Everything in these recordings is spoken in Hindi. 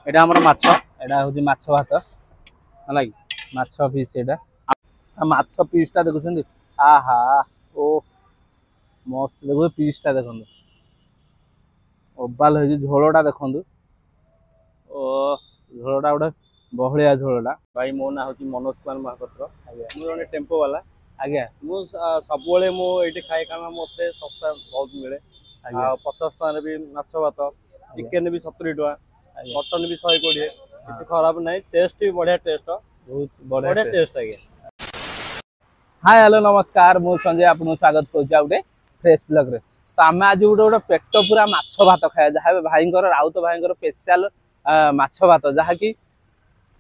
एटा हमर माछ एटा होची माछ भात हला कि माछ पीस एटा माछ पीसटा देखुछन्ती आहा ओ मस्त देखो पीसटा देखंतु ओबाल हे झोलटा देखंतु ओ झोलटा गोटे बहलिया झोलटा भाई मो ना होची मनोज कुमार महापात्र आज्ञा मु जने टेम्पो वाला आज्ञा मु सबले मु एठी खाए खाना मते सस्ता बहुत मिले आ 50 टका भी माछ भात चिकन भी 70 टका मटन भी 120 किछ खराब नहीं टेस्ट भी बढ़िया टेस्ट बहुत बढ़िया टेस्ट आगे हाय हेलो नमस्कार मु संजय आपन स्वागत करछा उटे फ्रेश ब्लॉग रे तो आमे आज उटे पेट पूरा माछ भात खाया जहा भाईंकर राउत भाईंकर स्पेशल माछ भात जहा कि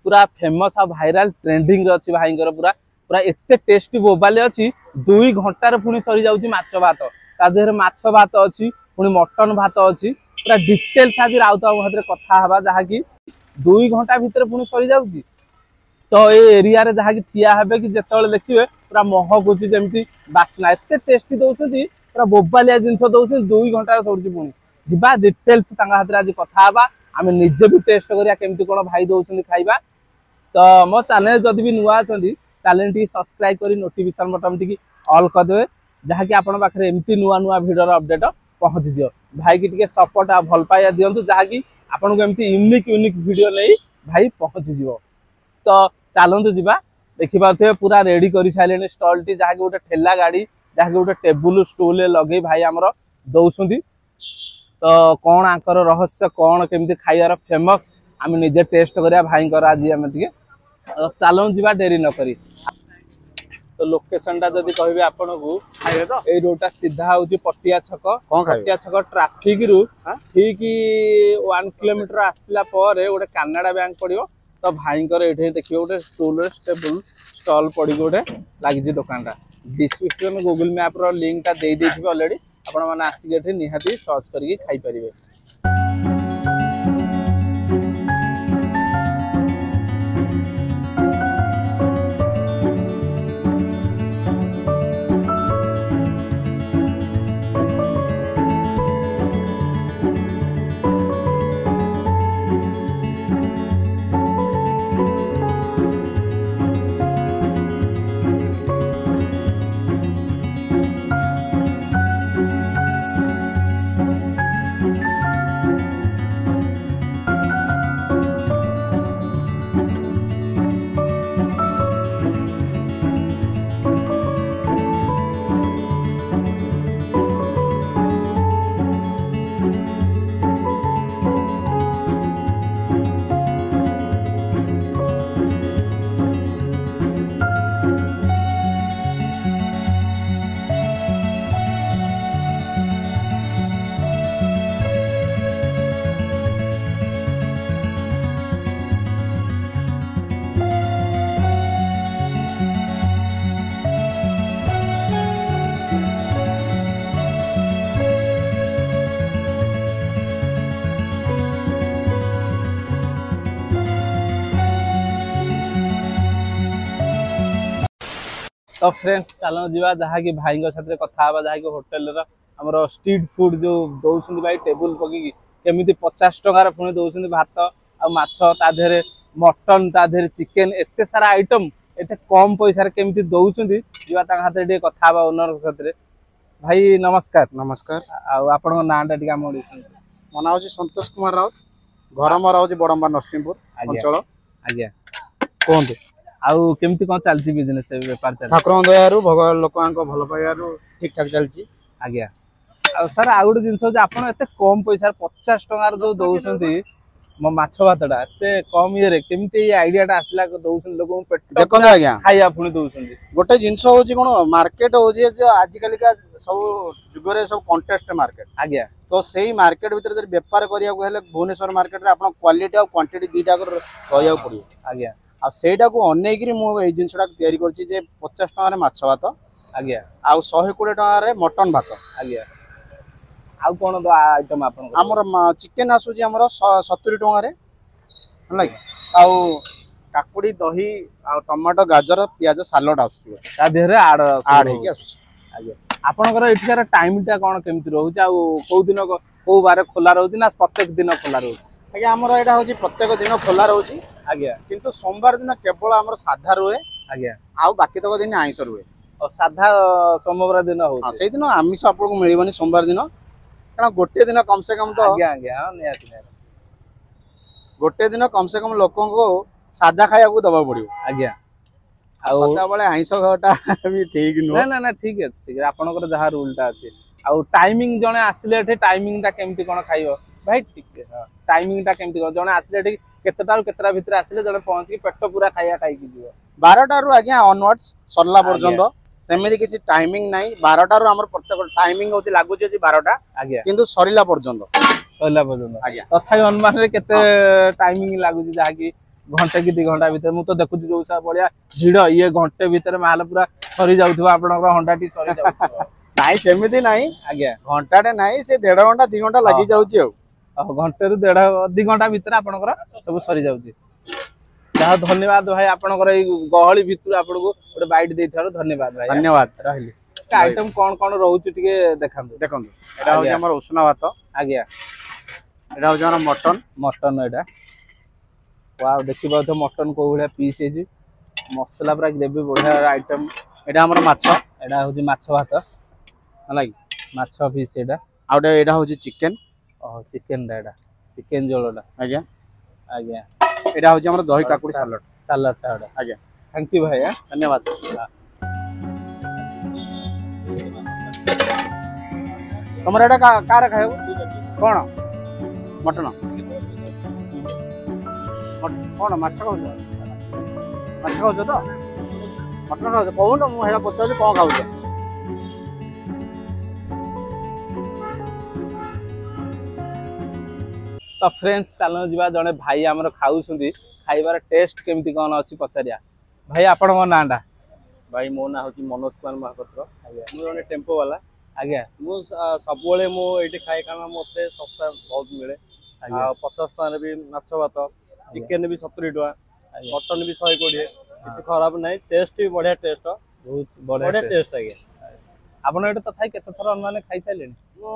पूरा फेमस आ वायरल ट्रेंडिंग रे अछि भाईंकर पूरा पूरा एते टेस्टी बोबाले अछि 2 घंटा रे पुनी सरी जाउची माछ भात ता देहरे माछ भात अछि पुनी मटन भात अछि पूरा डिटेल्स आज राउत भात रे कथा हबा जहा कि 2 घंटा भीतर पुनी सरी जाउची तो ए एरिया रे जहा कि ठिया हेबे कि जेतले देखिबे पूरा महकुची जेमती बासना एते टेस्टी दउछथि पूरा बोबालिया जिंस दउछथि 2 घंटा रे सरीची पुनी जिबा डिटेल्स तांगा हाथ रे आज कथा हबा आमे निजे भी टेस्ट करिया केमती कोन भाई दउछथि खाइबा तो मो चैनल जदि भी नुआ अछंती चैनल टी सब्सक्राइब करी नोटिफिकेशन बटन टी ऑल कर देबे जहा कि आपन पाखरे एमती नुआ नुआ वीडियो रो अपडेट पहुंच जियो भाई की टिके सपोर्ट आ भल पाया दियंतु जहा कि आपन को एमती यूनिक वीडियो नै भाई पहुंच जियो तो चलंतु जिबा देखि पाथे पूरा रेडी करि साइलेने स्टॉल टी जहा कि गोटे ठेला गाड़ी जहा कि गोटे टेबल स्टूल लगे भाई हमरो दउसुंदी तो कोन आंकर रहस्य कोन केमती खाइयार फेमस आमे निजे टेस्ट करिया भाई कर आज आमे टिके चलूँ जीवा डेरी न करी तो लोकेशन टा जदि कहबे आपन को खाइबे तो ए रोडटा सीधा होची पटिया छक पटिया छक ट्रैफिक रु ठीक 1 किलोमीटर आसला पर गोटे कनाडा बैंक पड़ियो तो भाई कर एठे देखियो गोटे टेबल स्टॉल पड़ी गोटे लागिजी दुकानटा डिस्क्रिप्शन गूगल मैप रो लिंक टा दे देथिबे ऑलरेडी आपण माने आसी एठे निहाती सर्च करके खाई परिबे तो फ्रेंड्स चलो जीवा जहा कि भाई साथ कथा हवा जहा कि होटल हमर स्ट्रीट फूड जो दउछन भाई टेबल पकी केमिति 50 टका पुणी दउछन भात आ माछ ता देहरे मटन ता देहरे चिकन एते सारा आइटम एते कम पैसा रे केमिति दउछन जीवा ता हाथ रे कथा हवा ओनर साथ रे भाई नमस्कार नमस्कार आ आपन नाम टा टिका मोडिसन मना होची संतोष कुमार राउत घर मरा होची बडंबा नरसिंहपुर अंचल आज्ञा कोंदे आउ केमिति कोन चलची बिजनेस व्यापार चल ठाकुर दयारु भगवान लोकांको भल पाइयारु ठीक ठाक चलची आज्ञा आ सर आ गुड जिंस जे आपन एते कम पैसा 50 टका रे जो दउछंती म माछ भातडा एते कम ये रे केमिति आईडिया टा आसला दउछन लोगन पेट देखो आज्ञा खाइया पुनी दउछंती गोटे जिंस होची कोन मार्केट होची जो आज काली का सब जुग रे सब कंटेस्ट मार्केट आज्ञा तो सेही मार्केट भीतर जब व्यापार करिया को हेले भुवनेश्वर मार्केट रे आपन क्वालिटी और क्वांटिटी दीटा कर रहया पड़ियो आज्ञा आ सेटा को अनेकरी मो ए जिंसटा तयारी करची जे 50 टका रे माछ भात आज्ञा आ 120 टका रे मटन भात आज्ञा आउ कोन दो आइटम आपन हमर चिकन आसुची हमर 70 टका रे हला आ काकुड़ी दही आ टमाटो गाजर प्याज सालाड आसुची ता देहरे आड हे के आसुची आज्ञा आपनकर एठिकार टाइम टा कोन केमिति रहउची आ को दिन को बारे खोला रहउची ना प्रत्येक दिन खोला रहउची आज्ञा आमर एटा होची प्रत्येक दिन खोला रहउची आज्ञा किंतु सोमवार दिन केवल आमर साधा रुहे आज्ञा आउ बाकी तक दिन आइंस रुहे और साधा सोमवार दिन हो हां से दिन आमिष आपको मिलिबनी सोमवार दिन कारण गोटे दिन कम से कम तो आज्ञा आज्ञा हां नियाती गोटे दिन कम से कम लोकों को साधा खाया को दबा पड़ियो आज्ञा सदा बेले आइंस खाटा भी ठीक नु ना ना ना ठीक है आपनकर जहा रूलटा अछि आउ टाइमिंग जने आसिले एठे टाइमिंगटा केमती कोन खाइबो भाई ठीक है टाइमिंगटा केमती कोन जने आसिले एठे केतटा केतरा भीतर आसिले जने पहुंच के पेट पूरा खाइया खाइ की जीव 12टा रु आज्ञा ऑनवर्ड्स सरला पर्यंत सेमिति किसी टाइमिंग नाही 12टा रु हमर प्रत्येक टाइमिंग होची लागु जे 12टा आज्ञा किंतु सरिला पर्यंत सरिला पर्यंत आज्ञा तथापि अनुमान रे केते टाइमिंग लागु जे जहा की घंटे की 2 घंटा भीतर मु तो देखु जो सा बढिया भिड़ ये घंटे भीतर माल पूरा सरी जाउथबो आपनकर हंडाटी सरी जाउथबो नाही सेमिति नाही आज्ञा घंटाटे नाही से 1.5 घंटा 2 घंटा लागि जाउची घंटे रु 1.5 घंटा भीतर आपनकर सब सरी जाउची जहा धन्यवाद भाई आपनकर ए गहली भीतर आपनको गोटे बाइट देथारो धन्यवाद भाई धन्यवाद रहली आइटम कोन कोन रहउची टिके देखांदो देखंदु एटा होची हमर उष्णा भात आज्ञा एटा होची हमर मटन मटन एटा वाओ देखि बाउ तो मटन को भलिया पीस हे जी मसला पूरा ग्रेवी बढ़िया आइटम एटा हमर माछ एटा होची माछ भात हलाई माछ पीस एटा आउटा एटा होची चिकन ओ चिकन एटा चिकन जोलोटा आज्ञा आज्ञा एटा होची हमर दही काकुड़ी सलाड सलाड टा एटा आज्ञा थैंक यू भाई धन्यवाद तमर एटा कार खायो कोन मटन कौन माछ खाऊ माछ खाऊ तो मटन खाऊ कौन मुझे पचार कौन खाऊ तो फ्रेंड्स चलो जीवा जने भाई हमर खाउछुंदी खाइबार टेस्ट केमती कोन अछि पचारिया भाई आपण को नांडा भाई मो ना होची मनोज कुमार महापात्र मु जने टेम्पो वाला आज्ञा मु सबले मु एठी खाए कारण मते सस्ता बहुत मिले आ 50 टका भी माछ भात चिकन भी 70 टका मटन भी 120 किछ खराब नाही टेस्ट भी बढ़िया टेस्ट बहुत बढ़िया टेस्ट आगे आपण एटा तथाई केते थर माने खाइ साइलेन मु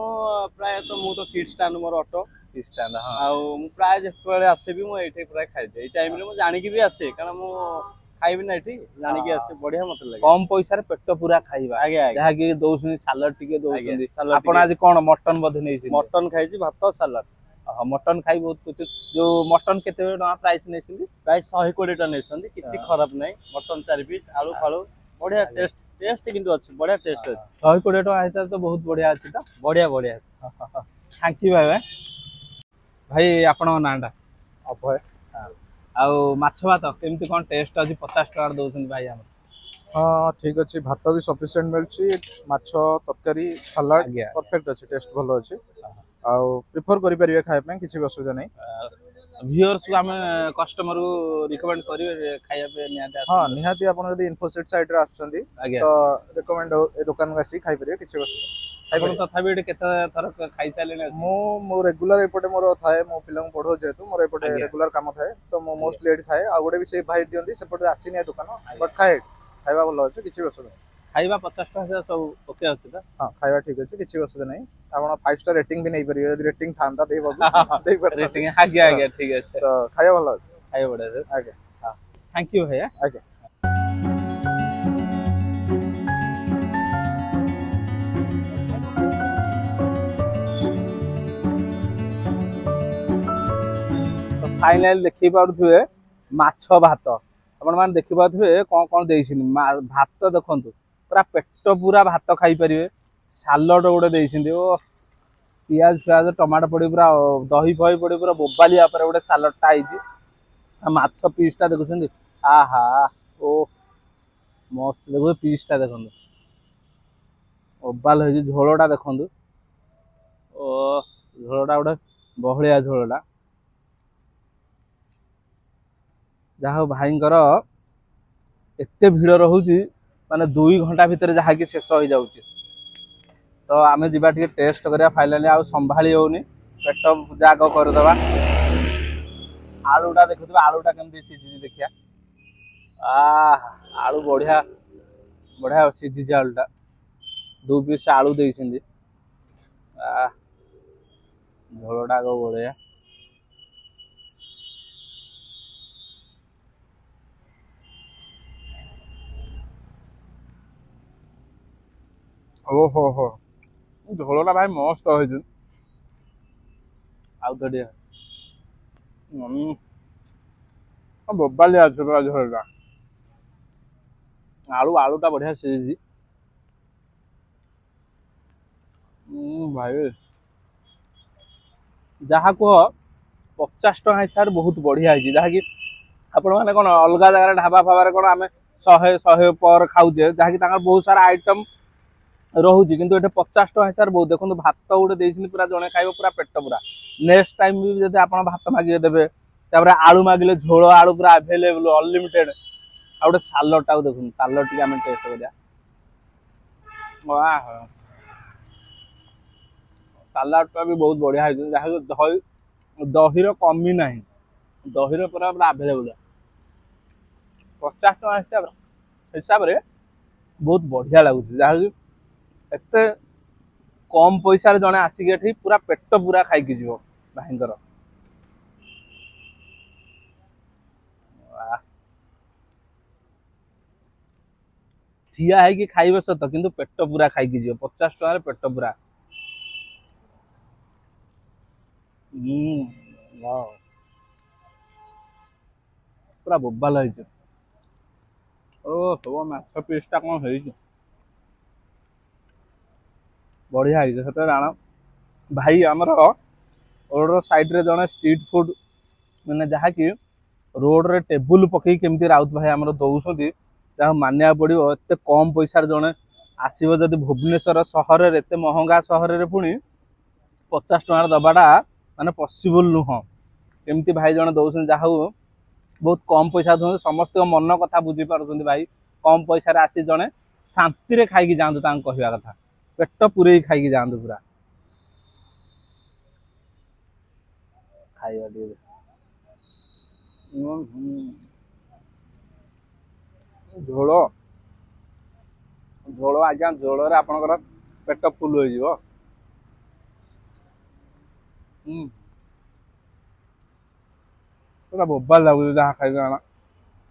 प्राय तो मु तो किड स्टैंड मोर ऑटो स्टैंड हां आ मु प्राय जेतबेले आसे भी मु एठी प्राय खाइ दे ए टाइम रे मु जानि की भी आसे कारण मु खाइबी ना एठी जानि की आसे बढ़िया मत लागे कम पैसा रे पेट पूरा खाइबा आगे आगे जहा की दोसुनी सालाड टिके दोसुनी सालाड आपण आज कोन मटन बध नै छी मटन खाइছি भात सलाद हां मटन खाइ बहुत कुछ जो मटन केते टका प्राइस नै छी प्राइस 120 टका नेसंदी किछि खराब नै मटन 4 पीस आलू फालू बढ़िया टेस्ट किंतु अछि बढ़िया टेस्ट अछि 120 टका आइता तो बहुत बढ़िया अछि त बढ़िया बढ़िया थैंक यू भाई भाई आपण नांडा अभय आउ माछ भात केमती कोन टेस्ट अछि 50 टका दोसन भाई हम हाँ ठीक अच्छे भात भी सफिशिएंट मिलची माछ तरकारी सलाड आज्ञा। परफेक्ट अच्छे टेस्ट भलो अच्छे आउ प्रिफर करि परिबे खाय पे किछि असुविधा नै व्यूअर्स को हम कस्टमर को रिकमेंड करिवे खाया पे निया हाँ निहाती आपण यदि इन्फोसेट साइड रे आछंदी आज्ञा तो रिकमेंड ए दुकान में आसी खाइ परिबे किछि असुविधा आपण तथापि एटे केते थर खाइ सालेने मो रेगुलर एपटे मोर थाए मो पिला को पढो जेतु मोर एपटे आज्ञा। रेगुलर काम थाए तो मो मोस्टली एट खाए आ गोटे भी से भाई दियंदी सेपटे आसीनी दुकान बट खाए खाइबा भलो अछि किछि असुविधा खाइबा 50 टका से सब ओके अछि त हाँ खाइबा ठीक अछि किछि असुविधा नै आपण 5 स्टार रेटिंग भी नै परिबे यदि रेटिंग थांदा देई बाबू देई पर रेटिंग आज्ञा आज्ञा ठीक अछि तो खाइबा भलो अछि खाइबा बडा सर आगे हां थैंक यू भैया आगे फाइनल देखि पाउथुए माछ भात आपण मान देखि पाउथुए कोन कोन देइसिन भात देखंतु पूरा पेट पूरा भात खाइ परिबे सालड गोटे देइसिन ओ पियाज पियाज टमाटो पड़ी पूरा दही फही पड़ी पूरा बोबालिया पर गोटे सालड टा आइछि आ माछ पीस टा देखुछन आहा ओ मस्त देखो पीस टा देखंतु ओबाल होई झोलटा देखंतु ओ झोलटा गोटे बहलिया झोलटा जहा भाईंकर एते भिड़ रहुची माने 2 घंटा भितर जहा कि शेष हो जाउची तो आमे जिबा टिके टेस्ट करिया फाइनली आ संभाली होनी पेट जाग कर दबा आलूटा देखुतबा आलूटा केमती सिझी देखिया आलू बढ़िया बढ़िया सिझी आलूटा 2 पीस आलू देइसिंदी झोलटा गो बढ़िया ଓହୋ ହୋ ଝୋଳଟା ଭାଇ ମସ୍ତ ହେଇଛି ଆଉ ଥରେ ବୋବାଲିଆ ଅଛି ପୁରା ଝୋଳଟା ଆଳୁଟା ବଢିଆ ସିଝିଛି ଭାଇ ଯାହା କୁହ 50 ଟଙ୍କା ହିସାବରେ ବହୁତ ବଢିଆ ହେଇଛି ଯାହାକି ଆପଣ ମାନେ କଣ ଅଲଗା ଜାଗାରେ ଢାବା ଫାବାରେ କଣ ଆମେ 100 पर ଖାଉଛେ ଯାହାକି ତାଙ୍କର ବହୁତ ସାରା ଆଇଟମ ରହୁଛି କିନ୍ତୁ ଏଠି 50 ଟଙ୍କା ହିସାବରେ ବହୁତ ଦେଖନ୍ତୁ ଭାତ ଗୋଟେ ଦେଇଛନ୍ତି ପୁରା ଜଣେ ଖାଇବ ପୁରା ପେଟ ପୁରା ନେକ୍ସଟ ଟାଇମ ବି ଯଦି ଆପଣ ଭାତ ମାଗିବେ ଦେବେ ତାପରେ ଆଳୁ ମାଗିଲେ ଝୋଳ ଆଳୁ ପୁରା ଆଭେଲେବୁଲ ଅନଲିମିଟେଡ ଆଉ ଗୋଟେ ସାଲଡଟାକୁ ଦେଖନ୍ତୁ ସାଲଡ ଟିକେ ଆମେ ଟେଷ୍ଟ କରିବା ସାଲାଡଟା ବି ବହୁତ ବଢିଆ ହେଇଛି ଯାହାକି ଦହିର କମି ନାହିଁ ଦହିର ପୁରା ପୁରା ଆଭେଲେବୁଲ 50 ଟଙ୍କା ହିସାବରେ ବହୁତ ବଢିଆ ଲାଗୁଛି ଯାହାକି ଏତେ କମ ପଇସାରେ ଜଣେ ଆସିକି ଏଠି ପୁରା ପେଟ ପୁରା ଖାଇକି ଯିବ ଭାଇଙ୍କର ଠିଆ ହେଇକି ଖାଇବେ ସତ କିନ୍ତୁ ପେଟ ପୁରା ଖାଇକି ଯିବ 50 ଟଙ୍କାରେ ପେଟ ପୁରା ପୁରା ବୋବାଲ ହେଇଛି ଓହୋ ମାଛ ପିସ୍ ଟା କଣ ହେଇଛି ବଢିଆ ହେଇଛି ସେଟା ଜାଣ ଭାଇ ଆମର ରୋଡର ସାଇଡରେ ଜଣେ ଷ୍ଟ୍ରିଟ୍ ଫୁଡ ମାନେ ଯାହାକି ରୋଡରେ ଟେବୁଲ ପକେଇ କେମିତି ରାଉତ ଭାଇ ଆମର ଦଉଛନ୍ତି ଯାହା ମାନିବାକୁ ପଡିବ ଏତେ କମ ପଇସାରେ ଜଣେ ଆସିବ ଯଦି ଭୁବନେଶ୍ୱର ସହରରେ ଏତେ ମହଙ୍ଗା ସହରରେ ପୁଣି 50 ଟଙ୍କାର ଦବାଟା ମାନେ ପସିବୁଲ ନୁହଁ କେମିତି ଭାଇ ଜଣେ ଦଉଛନ୍ତି ଯାହା ହଉ ବହୁତ କମ ପଇସା ଦଉଛନ୍ତି ସମସ୍ତଙ୍କ ମନ କଥା ବୁଝି ପାରୁଛନ୍ତି ଭାଇ କମ ପଇସାରେ ଆସି ଜଣେ ଶାନ୍ତିରେ ଖାଇକି ଯାଆନ୍ତୁ ତାଙ୍କୁ କହିବା କଥା ପେଟ ପୁରେଇ ଖାଇକି ଯାଆନ୍ତୁ ପୁରା ଖାଇବା ଟିକେ ଝୋଳ ଆଜ୍ଞା ଝୋଳରେ ଆପଣଙ୍କର ପେଟ ଫୁଲ ହେଇଯିବ ପୁରା ବୋବାଲ ଲାଗୁଛି ଯାହା ଖାଇକି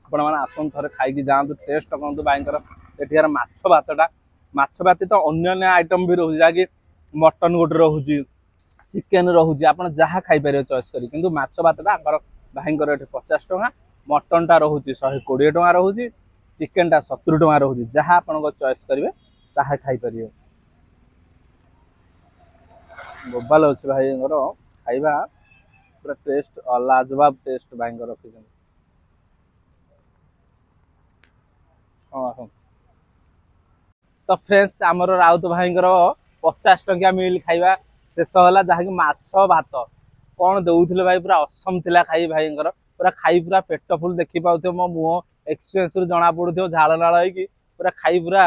ଆପଣମାନେ ଆସନ୍ତୁ ଥରେ ଖାଇକି ଯାଆନ୍ତୁ ଟେଷ୍ଟ କରନ୍ତୁ ଭାଇଙ୍କର ଏଠିକାର ମାଛ ଭାତଟା ମାଛ ବ୍ୟତୀତ ଅନ୍ୟାନ୍ୟ ଆଇଟମ ବି ରହୁଛି ଯାହାକି ମଟନ ଗୋଟେ ରହୁଛି ଚିକେନ ରହୁଛି ଆପଣ ଯାହା ଖାଇପାରିବେ ଚଏସ୍ କରି କିନ୍ତୁ ମାଛ ଭାତଟା ଆମର ଭାଇଙ୍କର ଏଠି 50 ଟଙ୍କା ମଟନଟା ରହୁଛି 120 ଟଙ୍କା ରହୁଛି ଚିକେନଟା 70 ଟଙ୍କା ରହୁଛି ଯାହା ଆପଣଙ୍କ ଚଏସ୍ କରିବେ ତାହା ଖାଇପାରିବେ ବୋବାଲ ଅଛି ଭାଇଙ୍କର ଖାଇବା ପୁରା ଟେଷ୍ଟ ଲାଜବାବ ଟେଷ୍ଟ ଭାଇଙ୍କର ରଖିଛନ୍ତି ତ फ्रेंड्स आमर राउत भाईଙ୍କର 50 टंकिया मिल खाइबा शेष होला जहाँकि माछ भात कौन दौले भाई पूरा असम थिला खाई भाईଙ୍କର पूरा खाई पूरा पेट फुल देखि पाउथो मो मुह एक्सपीरियंस रु जना पड़ुथो झाल नाल होई पूरा खाई पूरा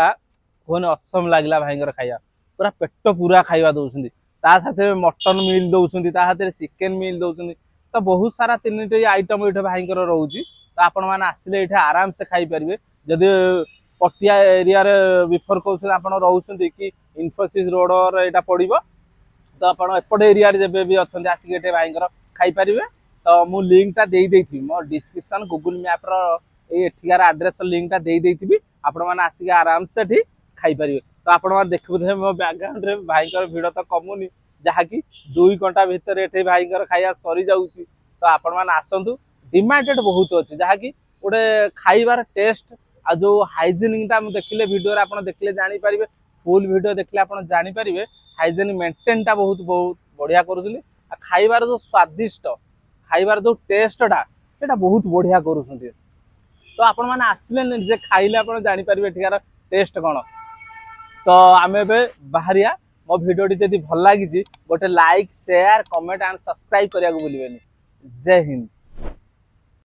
कोन असम लागला भाईଙ୍କର खाइबा पूरा पेट पूरा खाइबा दउसंदी ता साथे मटन मिल दउसंदी ता साथे चिकन मिल दउसंदी तो बहुत सारा 3टी आइटम एठे भाईଙ୍କର रहउची तो आपण माने आसिले एठे आराम से खाई परिबे जदि पटिया एरिया रे बिफोर कौन आप रोचे कि इनफोसिस रोड यहाँ पड़ो तो आप एपट एरिया जब भी अच्छा आसिक ये भाई खाई पारे तो मुझ लिंकटा थी मो डिस्क्रिप्शन गूगल मैप एठिकार आड्रेस लिंकटा थी आपण मैंने आसिक आराम से खाई पारे तो आप देखुए मो बैकग्राउंड रे भाई भिड़ तो कमुनी जहाँकि 2 घंटा भितर ये भाई खाଇବା सरी जाऊँगी तो आपण मैंने आसतु डिमांडेड बहुत अच्छे जहाँकि गोटे खाइबार टेस्ट आ जो हाइजीनिकटा देखिले वीडियो रे आपण देखिले जानि परिबे फुल वीडियो देखिले आपण जानि परिबे हाइजीन मेंटेन टा बहुत बढ़िया करूछली आ खाइबार जो स्वादिष्ट खाइबार जो टेस्टटा सेटा बहुत बढ़िया करूछंती तो आपण माने आसिले जे खाइले आपण जानि परिबे एठिकार टेस्ट कोन तो आमे बे बाहरिया मो वीडियोटी जदि भल लागिछि गोटे like share comment and subscribe करिया को भूलिबेनी जय हिंद।